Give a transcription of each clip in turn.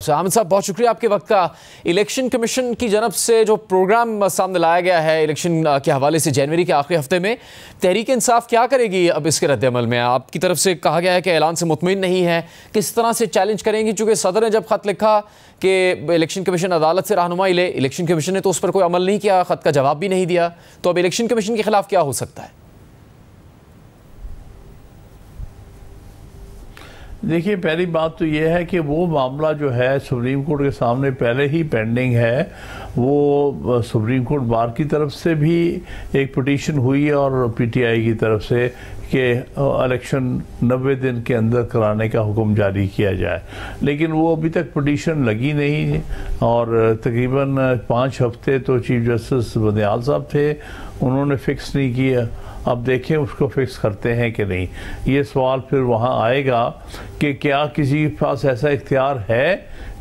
आपसे। आमिर साहब, बहुत शुक्रिया आपके वक्त का। इलेक्शन कमीशन की जानब से जो प्रोग्राम सामने लाया गया है इलेक्शन के हवाले से जनवरी के आखिरी हफ्ते में, तहरीक इंसाफ क्या करेगी अब इसके रद्द-ए-अमल में? आपकी तरफ से कहा गया है कि ऐलान से मुतमिन नहीं है, किस तरह से चैलेंज करेंगी? चूँकि सदर ने जब ख़त लिखा कि इलेक्शन कमीशन अदालत से रहनुमाई ले, इलेक्शन कमीशन ने तो उस पर कोई अमल नहीं किया, ख़त का जवाब भी नहीं दिया, तो अब इलेक्शन कमीशन के खिलाफ क्या हो सकता है? देखिए, पहली बात तो ये है कि वो मामला जो है सुप्रीम कोर्ट के सामने पहले ही पेंडिंग है। वो सुप्रीम कोर्ट बार की तरफ से भी एक पिटीशन हुई है और पीटीआई की तरफ से कि इलेक्शन 90 दिन के अंदर कराने का हुक्म जारी किया जाए, लेकिन वो अभी तक पिटीशन लगी नहीं और तकरीबन 5 हफ्ते तो चीफ जस्टिस बंदयाल साहब थे, उन्होंने फिक्स नहीं किया। अब देखें उसको फिक्स करते हैं कि नहीं। ये सवाल फिर वहाँ आएगा कि क्या किसी के पास ऐसा इख्तियार है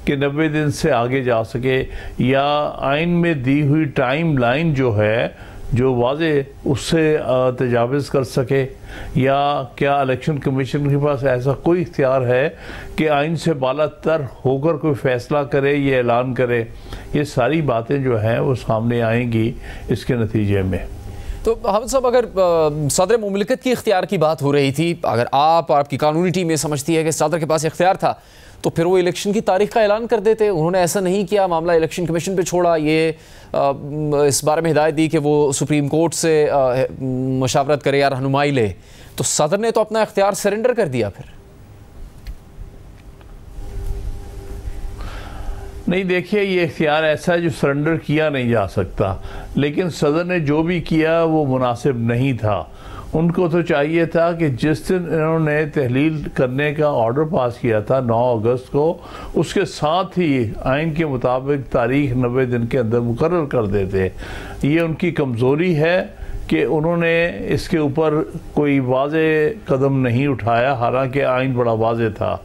कि 90 दिन से आगे जा सके, या आइन में दी हुई टाइम लाइन जो है जो वाजे उससे तजाविज़ कर सके, या क्या इलेक्शन कमीशन के पास ऐसा कोई इख्तियार है कि आइन से बालातर होकर कोई फ़ैसला करे, ये ऐलान करे। ये सारी बातें जो हैं वो सामने आएंगी इसके नतीजे में। तो हामिद साहब, अगर सदर मुमलिकत की इख्तियार की बात हो रही थी, अगर आप और आपकी कानूनी टीम ये समझती है कि सदर के पास इख्तियार था, तो फिर वो इलेक्शन की तारीख का ऐलान कर देते। उन्होंने ऐसा नहीं किया, मामला इलेक्शन कमीशन पे छोड़ा। ये इस बारे में हिदायत दी कि वो सुप्रीम कोर्ट से मशावरत करे या रहनुमाई ले, तो सदर ने तो अपना इख्तियार सरेंडर कर दिया। फिर नहीं, देखिए, ये इख्तियार ऐसा है जो सरेंडर किया नहीं जा सकता, लेकिन सदर ने जो भी किया वो मुनासिब नहीं था। उनको तो चाहिए था कि जिस दिन इन्होंने तहलील करने का ऑर्डर पास किया था 9 अगस्त को, उसके साथ ही आइन के मुताबिक तारीख 90 दिन के अंदर मुकर्रर कर देते। ये उनकी कमज़ोरी है कि उन्होंने इसके ऊपर कोई वाज़े कदम नहीं उठाया, हालांकि आइन बड़ा वाज़े था।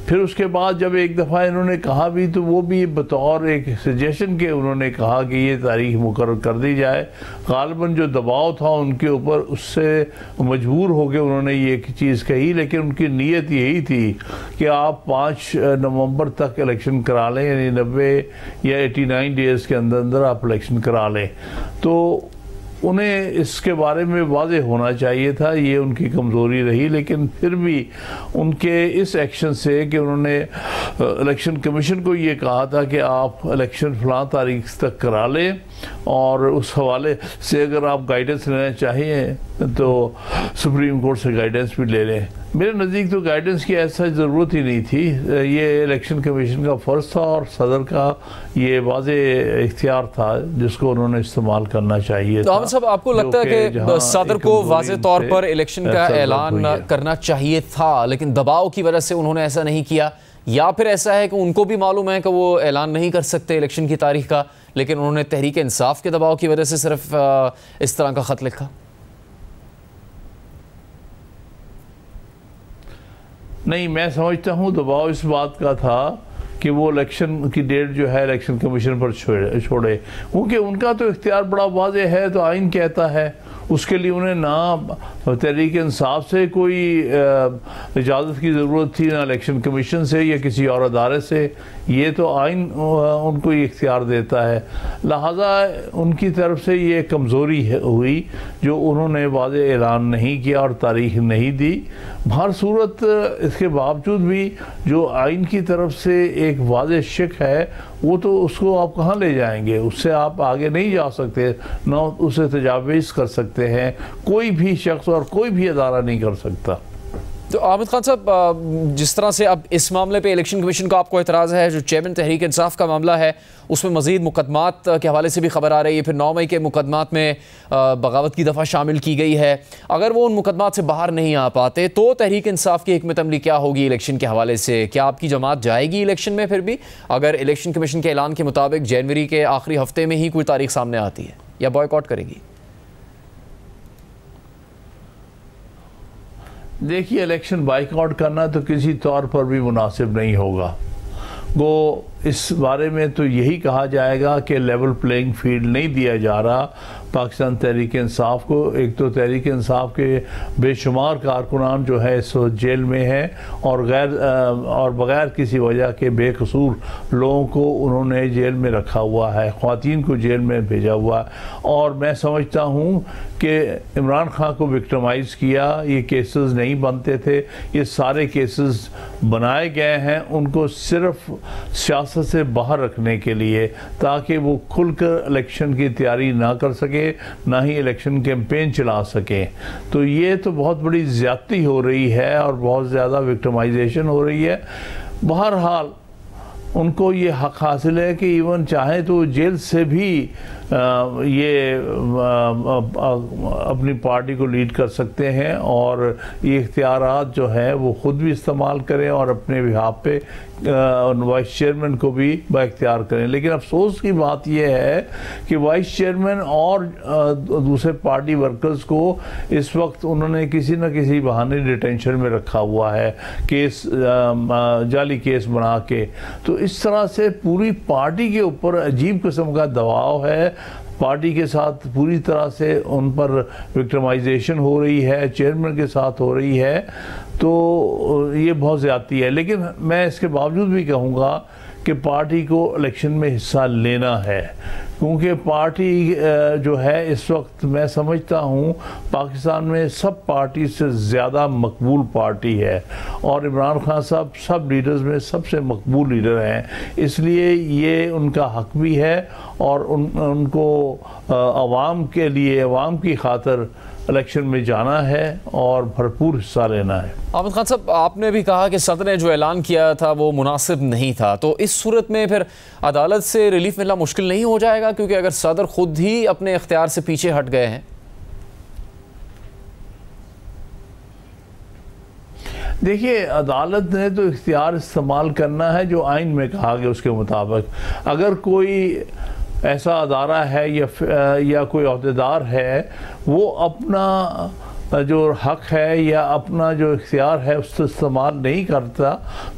फिर उसके बाद जब एक दफ़ा इन्होंने कहा भी, तो वो भी बतौर एक सजेशन के उन्होंने कहा कि ये तारीख मुकर्रर कर दी जाए। ग़ालिबन जो दबाव था उनके ऊपर, उससे मजबूर हो गए उन्होंने ये चीज़ कही, लेकिन उनकी नीयत यही थी कि आप 5 नवंबर तक इलेक्शन करा लें, यानी 90 या 89 डेज़ के अंदर अंदर आप इलेक्शन करा लें। तो उन्हें इसके बारे में वाज़े होना चाहिए था, ये उनकी कमज़ोरी रही। लेकिन फिर भी उनके इस एक्शन से कि उन्होंने इलेक्शन कमीशन को ये कहा था कि आप इलेक्शन फ़लाँ तारीख तक करा लें, और उस हवाले से अगर आप गाइडेंस लेना चाहिए तो सुप्रीम कोर्ट से गाइडेंस भी ले लें। मेरे नज़दीक तो गाइडेंस की ऐसा ज़रूरत ही नहीं थी। ये इलेक्शन कमीशन का फ़र्ज़ था और सदर का ये वाज़े इख्तियार था जिसको उन्होंने इस्तेमाल करना चाहिए था। तो साहब, आपको लगता है कि सदर को वाज़े तौर पर इलेक्शन का ऐलान करना चाहिए था, लेकिन दबाव की वजह से उन्होंने ऐसा नहीं किया, या फिर ऐसा है कि उनको भी मालूम है कि वो ऐलान नहीं कर सकते इलेक्शन की तारीख का, लेकिन उन्होंने तहरीक इंसाफ के दबाव की वजह से सिर्फ इस तरह का ख़त लिखा? नहीं, मैं समझता हूँ दबाव इस बात का था कि वो इलेक्शन की डेट जो है इलेक्शन कमीशन पर छोड़े, क्योंकि उनका तो इख्तियार बड़ा वाज़े है। तो आइन कहता है उसके लिए उन्हें ना तहरीक इंसाफ से कोई इजाज़त की ज़रूरत थी, ना इलेक्शन कमीशन से या किसी और अदारे से। ये तो आइन उनको ये इख्तियार देता है। लिहाजा उनकी तरफ से ये कमज़ोरी हुई जो उन्होंने वाज़े ऐलान नहीं किया और तारीख नहीं दी। हर सूरत इसके बावजूद भी जो आइन की तरफ से एक वाज़े शिक है, वो तो उसको आप कहाँ ले जाएंगे? उससे आप आगे नहीं जा सकते, ना उसे तजावीज़ कर सकते हैं। कोई भी शख्स और कोई भी अदारा नहीं कर सकता। तो आमिर खान साहब, जिस तरह से अब इस मामले पे इलेक्शन कमीशन का आपको एतराज़ है, जो चेयरमैन तहरीक इंसाफ का मामला है उसमें मज़ीद मुकदमात के हवाले से भी खबर आ रही है, फिर 9 मई के मुकदमात में बगावत की दफ़ा शामिल की गई है। अगर वो उन मुकदमात से बाहर नहीं आ पाते तो तहरीक इंसाफ की हिकमत अमली क्या होगी इलेक्शन के हवाले से? क्या आपकी जमात जाएगी इलेक्शन में फिर भी, अगर इलेक्शन कमीशन के ऐलान के मुताबिक जनवरी के आखिरी हफ्ते में ही कोई तारीख सामने आती है, या बॉयकॉट करेगी? देखिए, इलेक्शन बाइकआउट करना तो किसी तौर पर भी मुनासिब नहीं होगा। वो इस बारे में तो यही कहा जाएगा कि लेवल प्लेइंग फील्ड नहीं दिया जा रहा पाकिस्तान तहरीक इंसाफ को। एक तो तहरीक इंसाफ के बेशुमार कारकुनान जो है इस वक्त जेल में हैं और बग़ैर किसी वजह के बेकसूर लोगों को उन्होंने जेल में रखा हुआ है, ख़वातीन को जेल में भेजा हुआ है। और मैं समझता हूँ कि इमरान खान को विक्टिमाइज़ किया, ये केसेस नहीं बनते थे, ये सारे केसेस बनाए गए हैं उनको सिर्फ सियासत से बाहर रखने के लिए, ताकि वो खुलकर इलेक्शन की तैयारी ना कर सके, ना ही इलेक्शन कैंपेन चला सके। तो ये तो बहुत बड़ी ज़्यादती हो रही है और बहुत ज़्यादा विक्टिमाइजेशन हो रही है। बहरहाल उनको ये हक हासिल है कि इवन चाहे तो जेल से भी ये अपनी पार्टी को लीड कर सकते हैं और ये इख्तियारात जो है वो ख़ुद भी इस्तेमाल करें और अपने बिहाफ पे वाइस चेयरमैन को भी बाइख्तियार करें। लेकिन अफसोस की बात यह है कि वाइस चेयरमैन और दूसरे पार्टी वर्कर्स को इस वक्त उन्होंने किसी न किसी बहाने डिटेंशन में रखा हुआ है, केस जाली केस बना के। तो इस तरह से पूरी पार्टी के ऊपर अजीब किस्म का दबाव है, पार्टी के साथ पूरी तरह से उन पर विक्टिमाइजेशन हो रही है, चेयरमैन के साथ हो रही है। तो ये बहुत ज़्यादती है। लेकिन मैं इसके बावजूद भी कहूँगा कि पार्टी को इलेक्शन में हिस्सा लेना है, क्योंकि पार्टी जो है इस वक्त मैं समझता हूँ पाकिस्तान में सब पार्टी से ज़्यादा मकबूल पार्टी है और इमरान खान साहब सब लीडर्स में सबसे मकबूल लीडर हैं। इसलिए ये उनका हक भी है और उनको अवाम के लिए, अवाम की खातिर इलेक्शन में जाना है और भरपूर हिस्सा लेना है। आमिर खान साहब, आपने भी कहा कि सदर ने जो ऐलान किया था वो मुनासिब नहीं था, तो इस सूरत में फिर अदालत से रिलीफ मिलना मुश्किल नहीं हो जाएगा, क्योंकि अगर सदर खुद ही अपने इख्तियार से पीछे हट गए हैं? देखिए, अदालत ने तो इख्तियार इस्तेमाल करना है जो आइन में कहा गया उसके मुताबिक। अगर कोई ऐसा अदारा है या कोई अहदेदार है वो अपना जो हक है या अपना जो इख्तियार है उससे इस्तेमाल नहीं करता,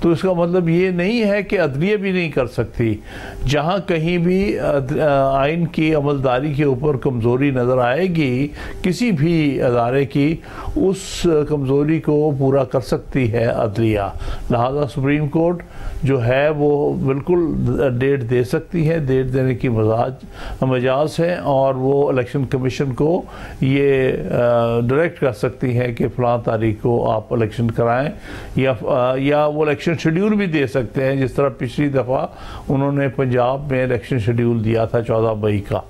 तो इसका मतलब ये नहीं है कि अदलिया भी नहीं कर सकती। जहाँ कहीं भी आइन की अमलदारी के ऊपर कमज़ोरी नज़र आएगी किसी भी अदारे की, उस कमज़ोरी को पूरा कर सकती है अदलिया। लिहाजा सुप्रीम कोर्ट जो है वो बिल्कुल डेट दे सकती है, डेट देने की मजाज है और वो इलेक्शन कमीशन को ये डायरेक्ट कर सकती हैं कि फ़लाँ तारीख को आप इलेक्शन कराएं, या वो इलेक्शन शेड्यूल भी दे सकते हैं, जिस तरह पिछली दफ़ा उन्होंने पंजाब में इलेक्शन शेड्यूल दिया था 14 मई का।